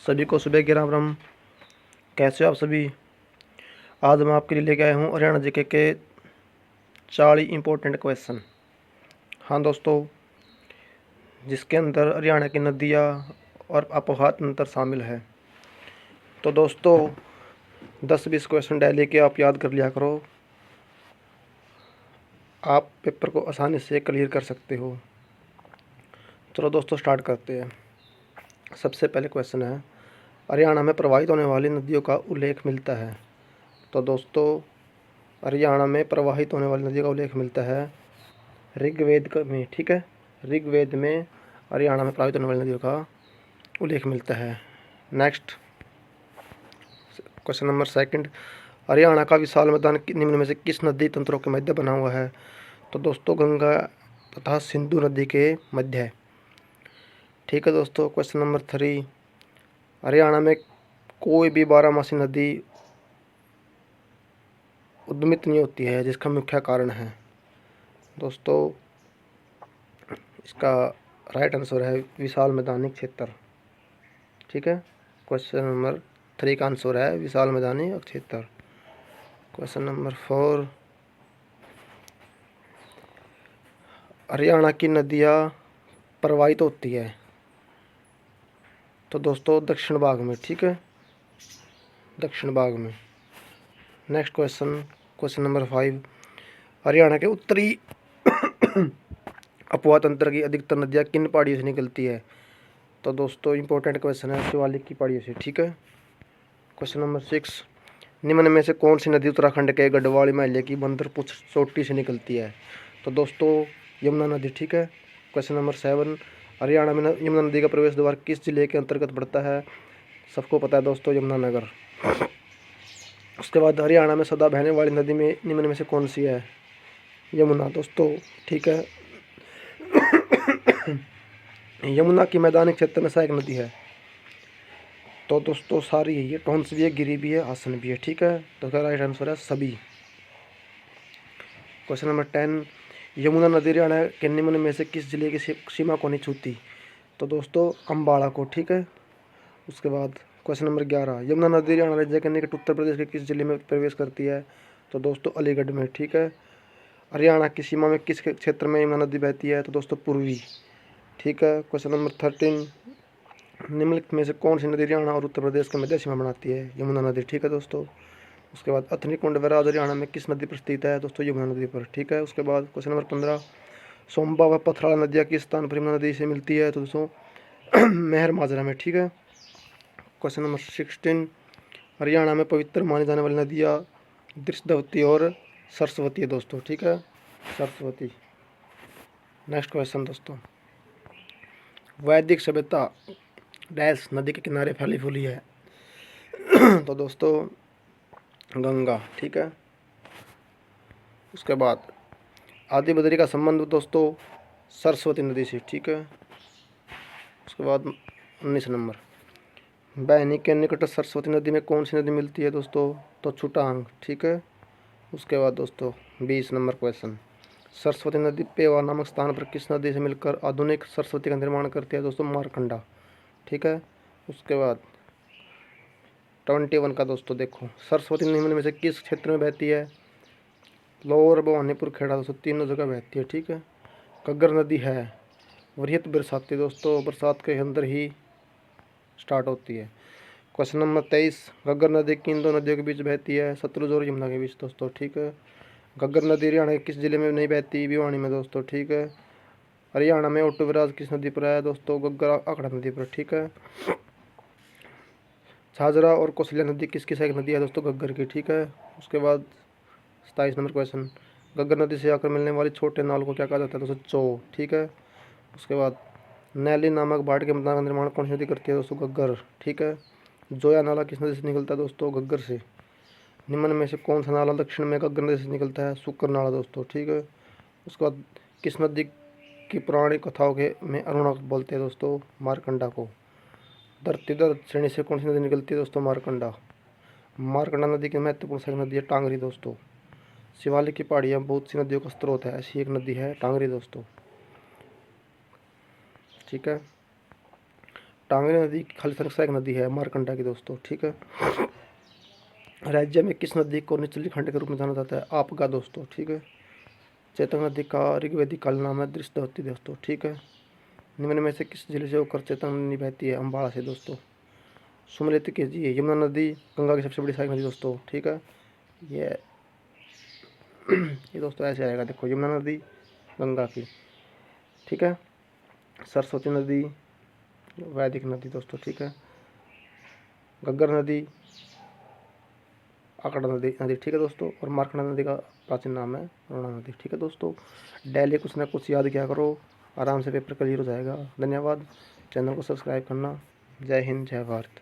सभी को सुबह की राम राम। कैसे हो आप सभी। आज मैं आपके लिए लेके आया हूँ हरियाणा जीके के 40 इम्पोर्टेंट क्वेश्चन। हाँ दोस्तों, जिसके अंदर हरियाणा की नदियाँ और आबोहवा तंत्र शामिल है। तो दोस्तों 10-20 क्वेश्चन डेली के आप याद कर लिया करो, आप पेपर को आसानी से क्लियर कर सकते हो। चलो दोस्तों स्टार्ट करते हैं। सबसे पहले क्वेश्चन है, हरियाणा में प्रवाहित होने वाली नदियों का उल्लेख मिलता है। तो दोस्तों हरियाणा में प्रवाहित होने वाली नदियों का उल्लेख मिलता है ऋग्वेद में। ठीक है, ऋग्वेद में हरियाणा में प्रवाहित होने वाली नदियों का उल्लेख मिलता है। Next question number second, Haryana का विशाल मैदान निम्न में से किस नदी तंत्रों के मध्य बना हुआ है। तो दोस्तों गंगा तथा सिंधु नदी के मध्य है। ठीक है दोस्तों, क्वेश्चन नंबर 3, हरियाणा में कोई भी बारहमासी नदी उद्गमित नहीं होती है, जिसका मुख्य कारण है। दोस्तों इसका राइट आंसर है विशाल मैदानी क्षेत्र। ठीक है, क्वेश्चन नंबर 3 का आंसर है विशाल मैदानी क्षेत्र। क्वेश्चन नंबर 4, हरियाणा की नदियाँ प्रवाहित होती है। तो दोस्तों दक्षिण भाग में। ठीक है, दक्षिण भाग में। Next question, question number 5, Haryana के उत्तरी आबोहवा तंत्र की अधिकतर नदियाँ किन पहाड़ियों से निकलती है। तो दोस्तों इंपॉर्टेंट क्वेश्चन है शिवालिक की पहाड़ियों से। ठीक है, क्वेश्चन नंबर 6, निम्न में से कौन सी नदी उत्तराखंड के गढ़वाल हिमालय की बंदरपुर चोटी से निकलती है। तो दोस्तों यमुना नदी। ठीक है, क्वेश्चन नंबर 7, हरियाणा में यमुना नदी का प्रवेश द्वार किस जिले के अंतर्गत पड़ता है। सबको पता है दोस्तों यमुनानगर। उसके बाद हरियाणा में सदा बहने वाली नदी में निम्न में से कौन सी है। यमुना दोस्तों। ठीक है, यमुना की मैदानी क्षेत्र में सहायक नदी है। तो दोस्तों सारी है, ये टॉन्स भी है, गिरी भी है, हासन भी है। ठीक है, तो इसका राइट आंसर है सभी। क्वेश्चन नंबर 10, यमुना नदी हरियाणा के निम्न में से किस जिले की सीमा को नहीं छूती। तो दोस्तों अम्बाड़ा को। ठीक है, उसके बाद क्वेश्चन नंबर 11, यमुना नदी हरियाणा राज्य के निकट उत्तर प्रदेश के किस जिले में प्रवेश करती है। तो दोस्तों अलीगढ़ में। ठीक है, हरियाणा की सीमा में किस क्षेत्र में यमुना नदी बहती है। तो दोस्तों पूर्वी। ठीक है, क्वेश्चन नंबर 13, निम्नलिखित में से कौन सी नदी हरियाणा और उत्तर प्रदेश के मध्य सीमा बनाती है। यमुना नदी। ठीक है दोस्तों, उसके बाद अथनी कुंड बैराज हरियाणा में किस नदी पर स्थित है। दोस्तों यमुना नदी पर। ठीक है, उसके बाद क्वेश्चन नंबर 15, सोम्बा व पथराला नदियाँ किस स्थान पर यमुना नदी से मिलती है। तो दोस्तों मेहर माजरा में। ठीक है, क्वेश्चन नंबर 16, हरियाणा में पवित्र मानी जाने वाली नदियाँ दृष्टवती और सरस्वती है दोस्तों। ठीक है, सरस्वती। नेक्स्ट क्वेश्चन दोस्तों, वैदिक सभ्यता डैश नदी के किनारे फैली फूली है। तो दोस्तों गंगा। ठीक है, उसके बाद आदि बद्री का संबंध दोस्तों सरस्वती नदी से। ठीक है, उसके बाद 19 नंबर, बैनी के निकट सरस्वती नदी में कौन सी नदी मिलती है। दोस्तों तो छुटांग। ठीक है, उसके बाद दोस्तों 20 नंबर क्वेश्चन, सरस्वती नदी पेवा नामक स्थान पर किस नदी से मिलकर आधुनिक सरस्वती का निर्माण करती है। दोस्तों मारकंडा। ठीक है, उसके बाद 21 का दोस्तों देखो, सरस्वती निम्न में से किस क्षेत्र में बहती है। लोअर भवानीपुर खेड़ा दोस्तों तीनों जगह बहती है। ठीक है, घग्गर नदी है वृहत बरसाती दोस्तों बरसात के अंदर ही स्टार्ट होती है। क्वेश्चन नंबर 23, घग्गर नदी किन दो नदियों के बीच बहती है। सतलुज और यमुना के बीच दोस्तों। ठीक है, घग्गर नदी हरियाणा के किस जिले में नहीं बहती। भिवानी में दोस्तों। ठीक है, हरियाणा में ओटो बैराज किस नदी पर है। दोस्तों घग्गर आखड़ा नदी पर। ठीक है, झाझरा और कौशल्या नदी किसकी सहायक नदी है। दोस्तों घग्गर की। ठीक है, उसके बाद 27 नंबर क्वेश्चन, घग्गर नदी से आकर मिलने वाली छोटे नाल को क्या कहा जाता है। दोस्तों चो। ठीक है, उसके बाद नैली नामक बाढ़ के मैदान का निर्माण कौन सी नदी करती है। दोस्तों घग्गर। ठीक है, जोया नाला किस नदी से निकलता है। दोस्तों घग्गर से। निम्न में से कौन सा नाला दक्षिण में घग्गर नदी से निकलता है। शुक्र नाला दोस्तों। ठीक है, उसके बाद किस नदी की पुरानी कथाओं के में अरुणा बोलते हैं। दोस्तों मारकंडा को। धरती दर श्रेणी से कौन सी नदी निकलती है। दोस्तों मारकंडा। मारकंडा नदी की महत्वपूर्ण सहायक नदी है टांगरी दोस्तों। शिवालिक की पहाड़ियाँ बहुत सी नदियों का स्रोत है, ऐसी एक नदी है टांगरी दोस्तों। ठीक है, टांगरी नदी खालिस्तान की सहायक नदी है मारकंडा की दोस्तों, ठीक है। राज्य में किस नदी को निचली खंड के रूप में जाना जाता है? आपगा दोस्तों, ठीक है। चेतन नदी का ऋग्वेदिक काल नाम है दृष्टवती दोस्तों, ठीक है। निम्न में से किस जिले से होकर चेतन नदी बहती है? अम्बाड़ा से दोस्तों। सुमलित कीजिए। यमुना नदी गंगा की सबसे बड़ी सहायक नदी दोस्तों, ठीक है। ये ये दोस्तों ऐसे आएगा, देखो यमुना नदी गंगा की, ठीक है। सरस्वती नदी वैदिक नदी दोस्तों, ठीक है। घग्गर नदी आकड़ा नदी, ठीक है दोस्तों। और मारकंडा नदी का प्राचीन नाम है अरुणा नदी, ठीक है दोस्तों। डेली कुछ ना कुछ याद किया करो, आराम से पेपर क्लियर हो जाएगा। धन्यवाद। चैनल को सब्सक्राइब करना। जय हिंद, जय भारत।